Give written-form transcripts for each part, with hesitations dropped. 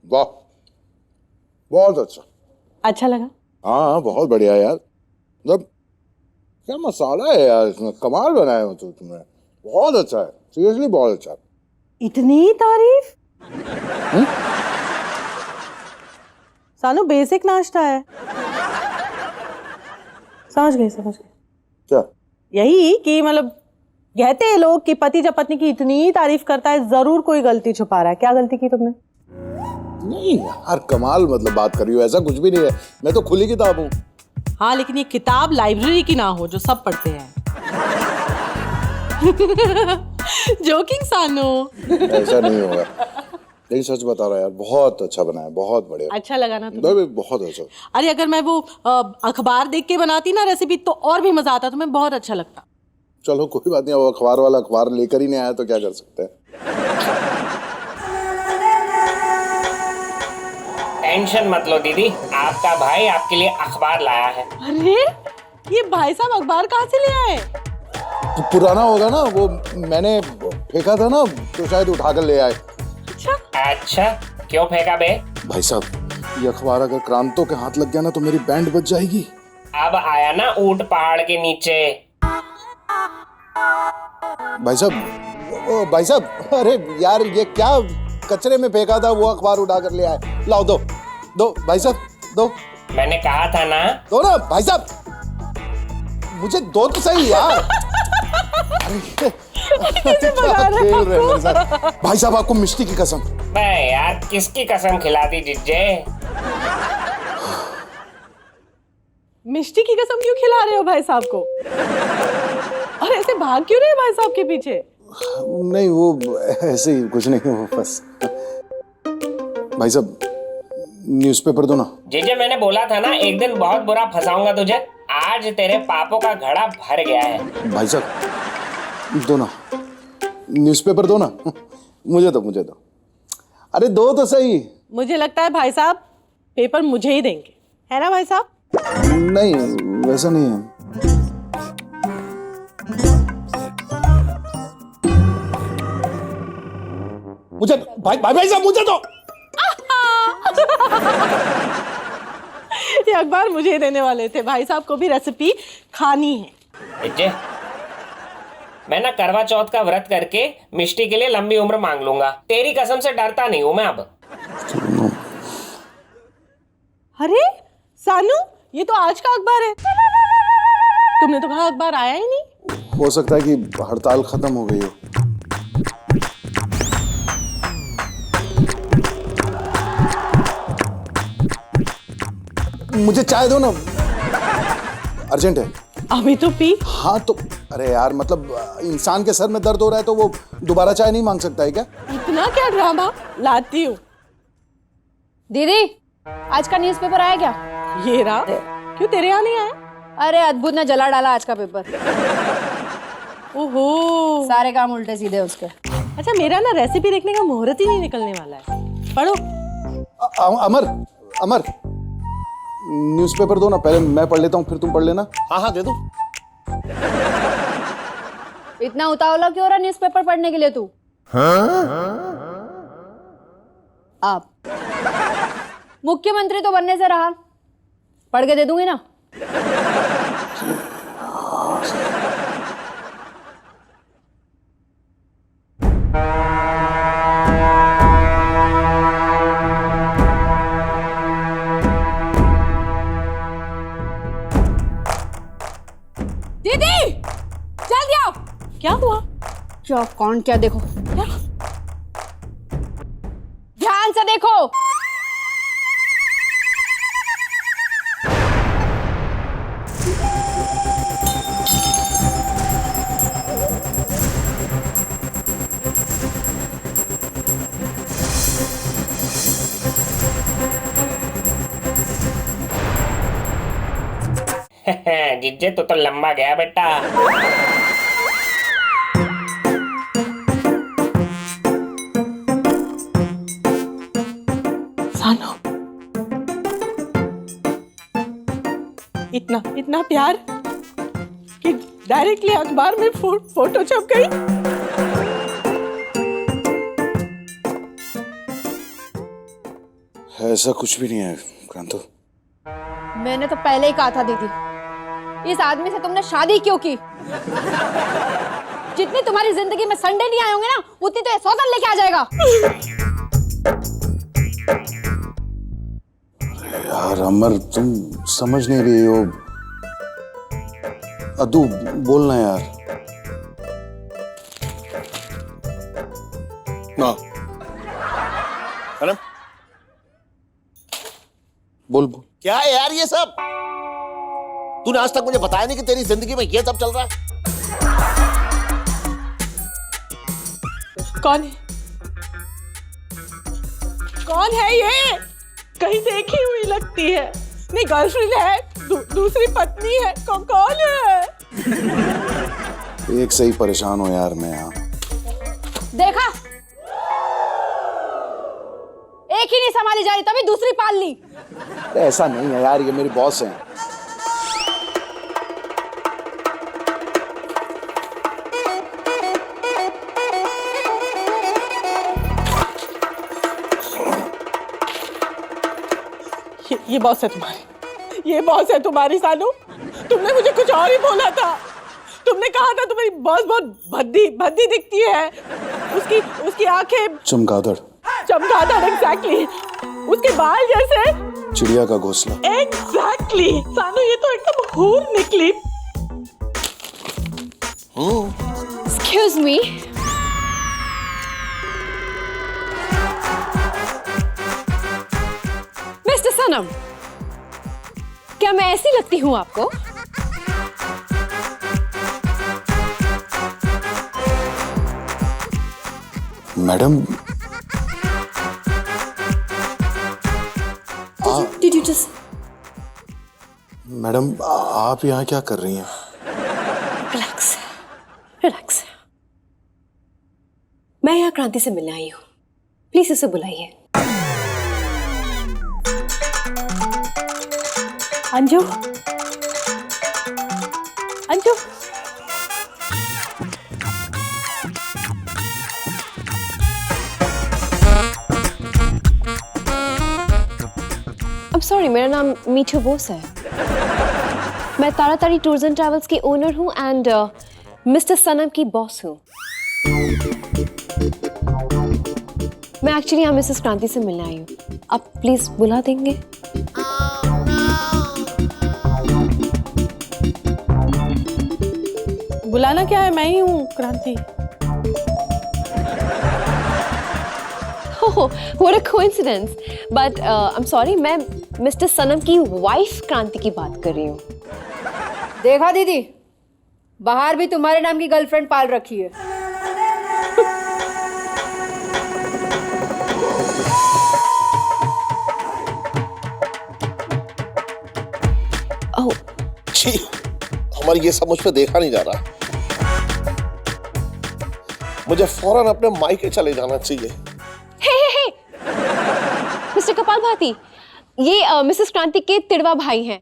वाह, बहुत अच्छा। अच्छा लगा? हाँ बहुत बढ़िया यार, मतलब क्या मसाला है यार इसमें, कमाल बनाया हो तो तुमने, बहुत अच्छा है, सीरियसली बहुत अच्छा। इतनी तारीफ? सानू बेसिक नाश्ता है। समझ गए समझ गए। क्या? यही कि मतलब कहते हैं लोग कि पति जब पत्नी की इतनी तारीफ करता है जरूर कोई गलती छुपा रहा है। क्या गलती की तुमने? नहीं यार कमाल, मतलब बात कर रही हो, ऐसा कुछ भी नहीं है, मैं तो खुली किताब हूँ। हाँ लेकिन ये किताब लाइब्रेरी की ना हो जो सब पढ़ते हैं। जोकिंग सानू। ऐसा नहीं होगा, लेकिन सच बता रहा यार, बहुत अच्छा बनाया, बहुत बढ़िया। अच्छा लगा ना तुम्हें? बहुत अच्छा। अरे अगर मैं वो अखबार देख के बनाती ना रेसिपी तो और भी मजा आता, तुम्हें बहुत अच्छा लगता। चलो कोई बात नहीं, वो अखबार वाला अखबार लेकर ही नहीं आया तो क्या कर सकते हैं। टेंशन मत लो दीदी, आपका भाई आपके लिए अखबार लाया है। अरे ये भाई साहब अखबार कहाँ से ले आए? तो पुराना होगा ना, वो मैंने फेंका था ना तो शायद उठाकर ले आए। अच्छा क्यों फेंका बे? भाई साहब ये अखबार अगर क्रांतो के हाथ लग गया ना तो मेरी बैंड बज जाएगी। अब आया ना ऊंट पहाड़ के नीचे। भाई साहब अरे यार ये क्या कचरे में फेंका था, वो अखबार उठा कर ले आए। लाओ दो दो भाई साहब दो। मैंने कहा था ना। दो ना भाई साहब, मुझे दो तो सही यार। क्या खेल रहे हैं मेरे साथ? भाई साहब आपको मिष्टी की कसम। बे यार किसकी कसम खिलाती जिज्जे? मिष्टी की कसम क्यों खिला रहे हो भाई साहब को? और ऐसे भाग क्यों रहे हो भाई साहब के पीछे? नहीं वो ऐसे ही कुछ नहीं, वो बस। भाई साहब न्यूज़पेपर दो ना। जिज्जे मैंने बोला था ना एक दिन बहुत बुरा फंसाऊंगा तुझे। आज तेरे पापों का घड़ा भर गया है। भाई साहब दो ना, न्यूज़पेपर दो ना। मुझे दो। अरे दो तो सही। मुझे लगता है भाई साहब पेपर मुझे ही देंगे, है ना भाई साहब? नहीं वैसा नहीं है। मुझे भाई साहब मुझे दो। ये अखबार मुझे ही देने वाले थे, भाई साहब को भी रेसिपी खानी है। जिज्जे मैं ना करवा चौथ का व्रत करके मिष्टी के लिए लंबी उम्र मांग लूंगा। तेरी कसम से डरता नहीं हूं मैं अब। अरे सानू ये तो आज का अखबार है, तुमने तो कहा अखबार आया ही नहीं। हो सकता है कि हड़ताल खत्म हो गई हो। मुझे चाय दो ना, अर्जेंट है। अभी तो पी। हाँ तो अरे यार मतलब इंसान के सर में दर्द हो रहा है तो वो दोबारा चाय नहीं मांग सकता है क्या? इतना क्या ड्रामा, लाती हूँ। दीदी आज का न्यूज़पेपर आया क्या? ये रहा। क्यों तेरे यहाँ नहीं आया? अरे अद्भुत ने जला डाला आज का पेपर। ओहो सारे काम उल्टे सीधे उसके। अच्छा मेरा ना रेसिपी देखने का मुहूर्त ही नहीं निकलने वाला है। पढ़ो। अमर न्यूज़पेपर दो ना, पहले मैं पढ़ लेता हूँ फिर तुम पढ़ लेना। हाँ दे दो। इतना उतावला क्यों हो रहा न्यूज़पेपर पढ़ने के लिए तू? आप मुख्यमंत्री तो बनने से रहा, पढ़ के दे दूंगी ना। दीदी जल्दी आओ। क्या हुआ? क्या कौन क्या देखो, क्या? ध्यान से देखो। जिज्जे तो लंबा गया बेटा। सानू इतना प्यार कि डायरेक्टली अखबार में फोटो छप गई। ऐसा कुछ भी नहीं है क्रांतो। मैंने तो पहले ही कहा था दीदी, इस आदमी से तुमने शादी क्यों की? जितनी तुम्हारी जिंदगी में संडे नहीं आए होंगे ना, उतनी तो ये सौतन लेके आ जाएगा। यार अमर, तुम समझ नहीं रही हो। अदू बोलना यार। ना मैडम, बोल बोल। क्या है यार ये सब? तूने आज तक मुझे बताया नहीं कि तेरी जिंदगी में ये सब चल रहा है। कौन है? कौन है ये? कहीं देखी हुई लगती है। नहीं, गर्लफ्रेंड है, दूसरी पत्नी है, कौन है? एक से ही परेशान हो यार मैं यहाँ। देखा, एक ही नहीं संभाली जा रही, तभी दूसरी पाल ली। ऐसा नहीं है यार, ये मेरी बॉस है। ये बॉस है तुम्हारी, ये बॉस है तुम्हारी सानू। तुमने मुझे कुछ और ही बोला था। तुमने कहा था तुम्हारी बॉस बहुत भद्दी दिखती है। उसकी आंखें चमगादड़। एग्जैक्टली। उसके बाल जैसे चिड़िया का घोंसला। एग्जैक्टली। सानू, ये तो एकदम हूर निकली। एक्सक्यूज मी, मिस्टर सनम, क्या मैं ऐसी लगती हूँ आपको? Madam, Did you just... madam आप यहाँ क्या कर रही हैं? Relax, relax. मैं यहाँ क्रांति से मिलने आई हूँ, प्लीज इसे बुलाइए। अंजू, अंजू, I'm sorry, मेरा नाम मीठू बोस है। मैं तारातारी टूर्स एंड ट्रैवल्स की ओनर हूँ एंड मिस्टर सनम की बॉस हूँ। मैं एक्चुअली यहाँ मिसेस क्रांति से मिलने आई हूँ। आप प्लीज बुला देंगे? बुलाना क्या है? मैं ही हूँ क्रांति। Oh, what a coincidence! But I'm sorry, मैं मिस्टर सनम की वाइफ क्रांति की बात कर रही हूँ। देखा दीदी, बाहर भी तुम्हारे नाम की गर्लफ्रेंड पाल रखी है। Oh, छी, हमारी ये सब मुझ पे देखा नहीं जा रहा। मुझे फौरन अपने मायके चले जाना चाहिए। हे, मिस्टर कपाल भाती, ये मिसेस क्रांति के तिड़वा भाई हैं।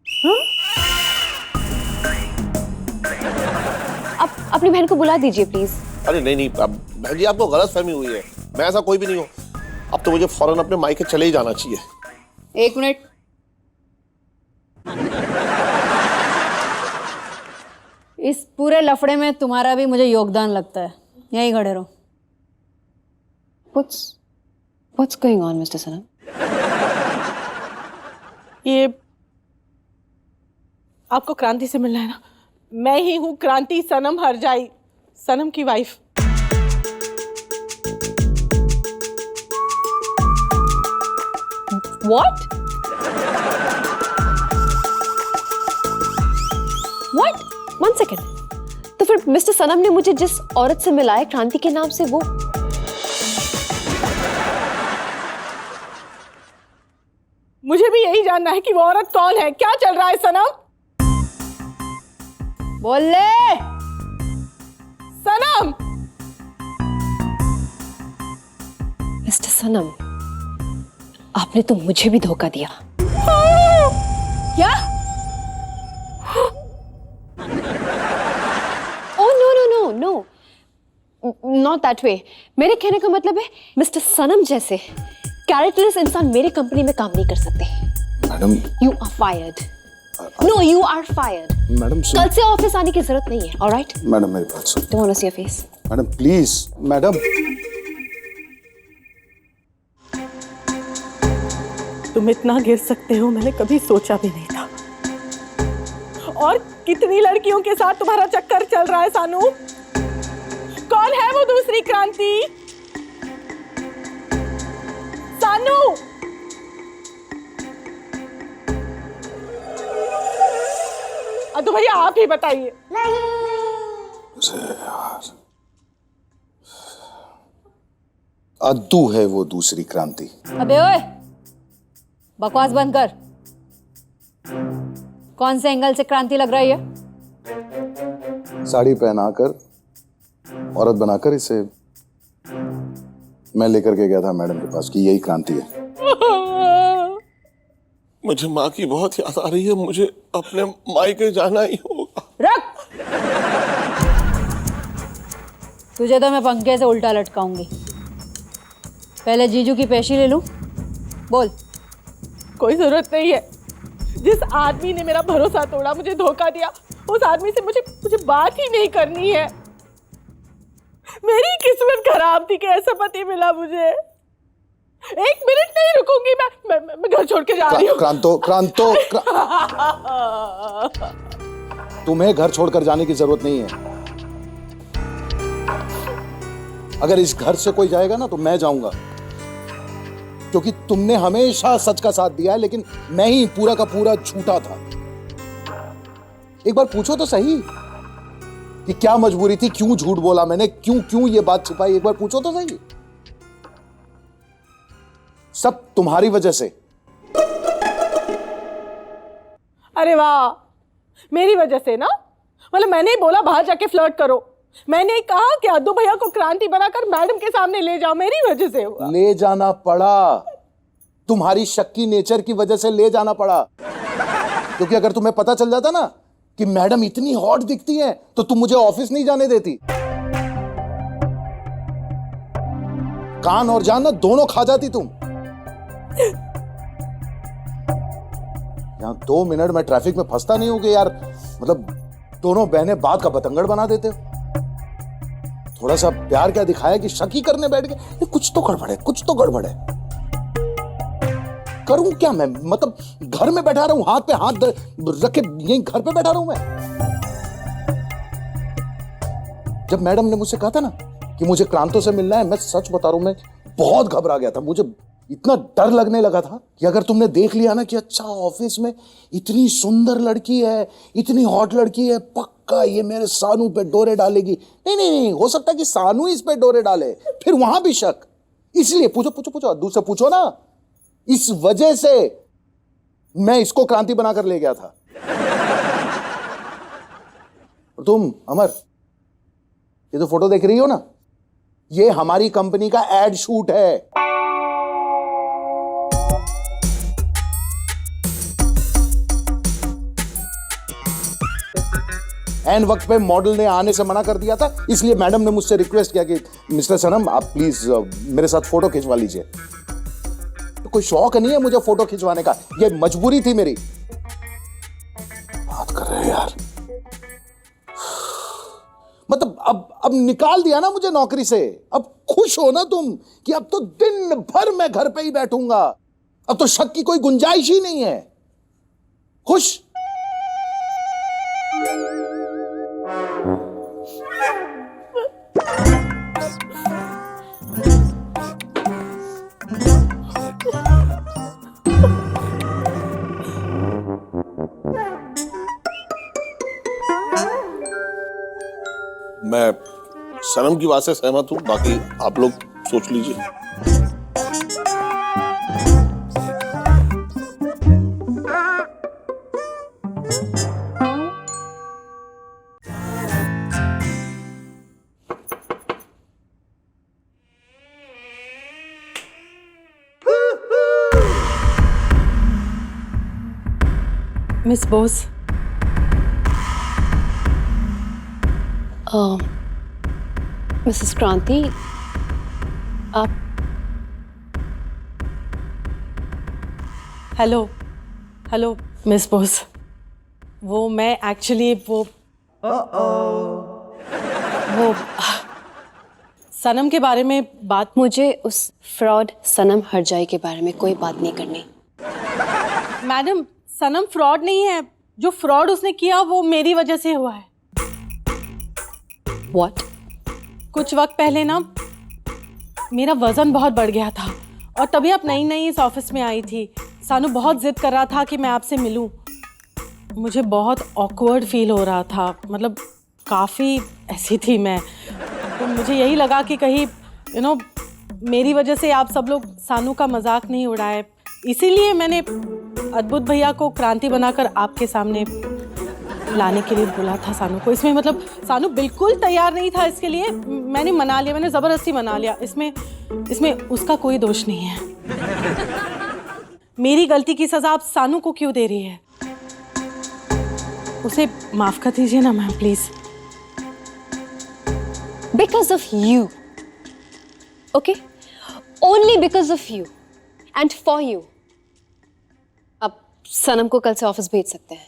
आप अपनी बहन को बुला दीजिए प्लीज। अरे नहीं, अब बहन जी आपको गलतफहमी हुई है। मैं ऐसा कोई भी नहीं हूँ। अब तो मुझे फौरन अपने मायके चले ही जाना चाहिए। एक मिनट, इस पूरे लफड़े में तुम्हारा भी मुझे योगदान लगता है। यहीं खड़े रहो। What's going on, Mr. Sanam? ये आपको क्रांति से मिलना है ना? मैं ही हूँ क्रांति, सनम हरजाई, सनम की wife. What? What? One second. तो फिर मिस्टर सनम ने मुझे जिस औरत से मिलाया क्रांति के नाम से, वो मुझे भी यही जानना है कि वो औरत कौन है। क्या चल रहा है सनम? बोल ले। सनम, मिस्टर सनम, आपने तो मुझे भी धोखा दिया। क्या? Oh no, not that way. मेरे कहने का मतलब है मिस्टर सनम जैसे कैरेक्टरलेस इंसान मेरे कंपनी में काम नहीं कर सकते। Madam you are fired. No, you are fired. Madam कल से ऑफिस आने की जरूरत नहीं है, ऑलराइट? मैडम मेरी बात सुन। Don't want to see your face. Madam please madam. तुम इतना गिर सकते हो मैंने कभी सोचा भी नहीं था। और कितनी लड़कियों के साथ तुम्हारा चक्कर चल रहा है सानू? कौन है वो दूसरी क्रांति? सानू, तो भैया आप ही बताइए। अद्दू है वो दूसरी क्रांति। अबे ओए, बकवास बंद कर। कौन से एंगल से क्रांति लग रही है? साड़ी पहनाकर औरत बनाकर इसे मैं लेकर के गया था मैडम के पास कि यही क्रांति है। मुझे माँ की बहुत याद आ रही है, मुझे अपने मायके जाना ही होगा। रख। तुझे तो मैं पंखे से उल्टा लटकाऊंगी। पहले जीजू की पेशी ले लूं। बोल। कोई जरूरत नहीं है। जिस आदमी ने मेरा भरोसा तोड़ा, मुझे धोखा दिया, उस आदमी से मुझे बात ही नहीं करनी है। मेरी किस्मत खराब थी कि ऐसा पति मिला मुझे। एक मिनट नहीं रुकूंगी मैं घर छोड़ के जा रही हूँ। क्रांतो तुम्हें घर छोड़कर जाने की जरूरत नहीं है। अगर इस घर से कोई जाएगा ना तो मैं जाऊंगा, क्योंकि तुमने हमेशा सच का साथ दिया है, लेकिन मैं ही पूरा का पूरा झूठा था। एक बार पूछो तो सही कि क्या मजबूरी थी, क्यों झूठ बोला मैंने, क्यों ये बात छुपाई। एक बार पूछो तो सही। सब तुम्हारी वजह से। अरे वाह, मेरी वजह से ना? मतलब मैंने ही बोला बाहर जाके फ्लर्ट करो। मैंने कहा कि अद्दू भैया को क्रांति बनाकर मैडम के सामने ले जाओ। मेरी वजह से हुआ। ले जाना पड़ा, तुम्हारी शक्की नेचर की वजह से ले जाना पड़ा। क्योंकि अगर तुम्हें पता चल जाता ना कि मैडम इतनी हॉट दिखती है तो तुम मुझे ऑफिस नहीं जाने देती। कान और जान ना दोनों खा जाती तुम। यहां 2 मिनट में ट्रैफिक में फंसता नहीं हूं कि यार, मतलब दोनों बहनें बात का बतंगड़ बना देते हो। थोड़ा सा प्यार क्या दिखाया कि शक ही करने बैठ गए। ये कुछ तो गड़बड़ है, कुछ तो गड़बड़ है। करूं क्या मैं? मतलब घर में बैठा रहूं, हाथ पे हाथ रखे यहीं घर पे बैठा रहूं मैं? जब मैडम ने मुझसे कहा था ना कि मुझे क्रांतो से मिलना है, मैं सच बता रहा हूं, मैं बहुत घबरा गया था। मुझे इतना डर लगने लगा था कि अगर तुमने देख लिया ना कि अच्छा ऑफिस में इतनी सुंदर लड़की है, इतनी हॉट लड़की है, पक्का ये मेरे सानू पे डोरे डालेगी। नहीं, हो सकता है कि सानू इस पे डोरे डाले, फिर वहां भी शक। इसलिए पूछो अद्दू से पूछो ना, इस वजह से मैं इसको क्रांति बनाकर ले गया था। तुम अमर, ये तो फोटो देख रही हो ना, ये हमारी कंपनी का एड शूट है। एन वक्त पे मॉडल ने आने से मना कर दिया था, इसलिए मैडम ने मुझसे रिक्वेस्ट किया कि मिस्टर सनम आप प्लीज मेरे साथ फोटो खिंचवा लीजिए। तो कोई शौक नहीं है मुझे फोटो खिंचवाने का, ये मजबूरी थी मेरी। बात कर रहे हैं यार। मतलब अब निकाल दिया ना मुझे नौकरी से। अब खुश हो ना तुम कि अब तो दिन भर मैं घर पे ही बैठूंगा, अब तो शक की कोई गुंजाइश ही नहीं है। खुश? मैं सनम की बात से सहमत हूं, बाकी आप लोग सोच लीजिए। मिस बोस, मिसेस क्रांति, हेलो हेलो मिस बोस, वो मैं एक्चुअली वो सनम के बारे में बात। मुझे उस फ्रॉड सनम हरजाई के बारे में कोई बात नहीं करनी। मैडम, सनम फ्रॉड नहीं है। जो फ्रॉड उसने किया वो मेरी वजह से हुआ है। What? कुछ वक्त पहले ना मेरा वजन बहुत बढ़ गया था और तभी आप नई नई इस ऑफिस में आई थी। सानू बहुत जिद कर रहा था कि मैं आपसे मिलूं। मुझे बहुत ऑकवर्ड फील हो रहा था, मतलब काफ़ी ऐसी थी मैं। तो मुझे यही लगा कि कहीं मेरी वजह से आप सब लोग सानू का मजाक नहीं उड़ाए, इसीलिए मैंने अद्भुत भैया को क्रांति बनाकर आपके सामने लाने के लिए बोला था सानू को। इसमें मतलब सानू बिल्कुल तैयार नहीं था इसके लिए। मैंने मना लिया, मैंने ज़बरदस्ती मना लिया। इसमें उसका कोई दोष नहीं है। मेरी गलती की सज़ा आप सानू को क्यों दे रही है? उसे माफ़ कर दीजिए ना ma'am, please. Because of you. Okay? Only because of you. And for you. अब सनम को कल से ऑफिस भेज सकते हैं।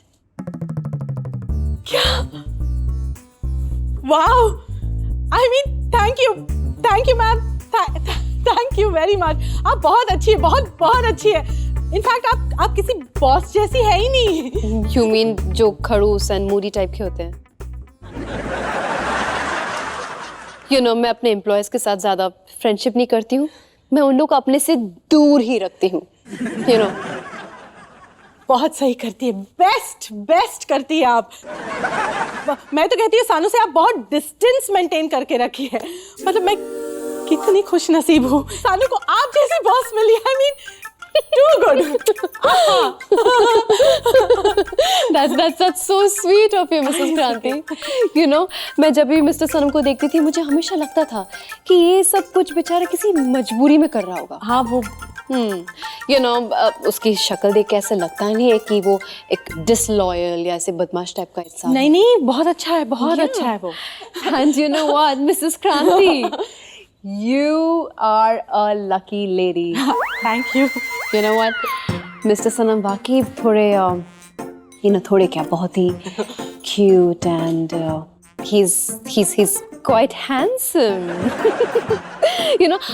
Wow, I mean thank you ma'am, thank you very much. आप बहुत अच्छी है, बहुत बहुत अच्छी है। इनफैक्ट आप किसी बॉस जैसी है ही नहीं। You mean जो खड़ूस एंड मूडी टाइप के होते हैं? मैं अपने एम्प्लॉयज के साथ ज्यादा फ्रेंडशिप नहीं करती हूँ। मैं उन लोग को अपने से दूर ही रखती हूँ। बहुत सही करती है, बेस्ट करती है आप। मैं तो कहती हूँ सानू से आप बहुत डिस्टेंस मेंटेन करके रखी है। मतलब मैं कितनी खुश नसीब हूँ, सानू को आप जैसी बॉस मिली। I mean too good. That's so sweet of you, Mrs. क्रांति। मैं जब भी मिस्टर सनम को देखती थी मुझे हमेशा लगता था कि ये सब कुछ बेचारा किसी मजबूरी में कर रहा होगा। हाँ वो उसकी शक्ल देख के ऐसे लगता नहीं है कि वो एक डिसलॉयल या ऐसे बदमाश टाइप का इंसान। नहीं, बहुत अच्छा है, बहुत अच्छा है वो। And you know what, Mrs. Kranti, you are a lucky lady. Thank you. You know what, Mr. सनम वाकई थोड़े क्या बहुत ही cute and he's quite handsome.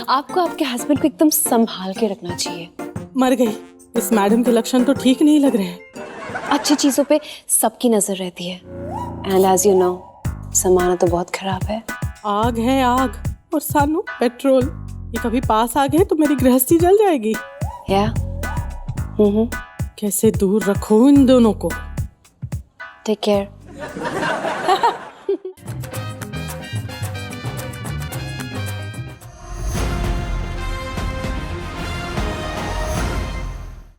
आपको आपके हस्बैंड को एकदम संभाल के रखना चाहिए। मर गई, इस मैडम के लक्षण तो ठीक नहीं लग रहे हैं। अच्छी चीजों पे सबकी नजर रहती है। एंड एज यू नो, जमाना तो बहुत खराब है। आग है आग और सानू पेट्रोल। ये कभी पास आ गए तो मेरी गृहस्थी जल जाएगी। या कैसे दूर रखूं इन दोनों को? Take care.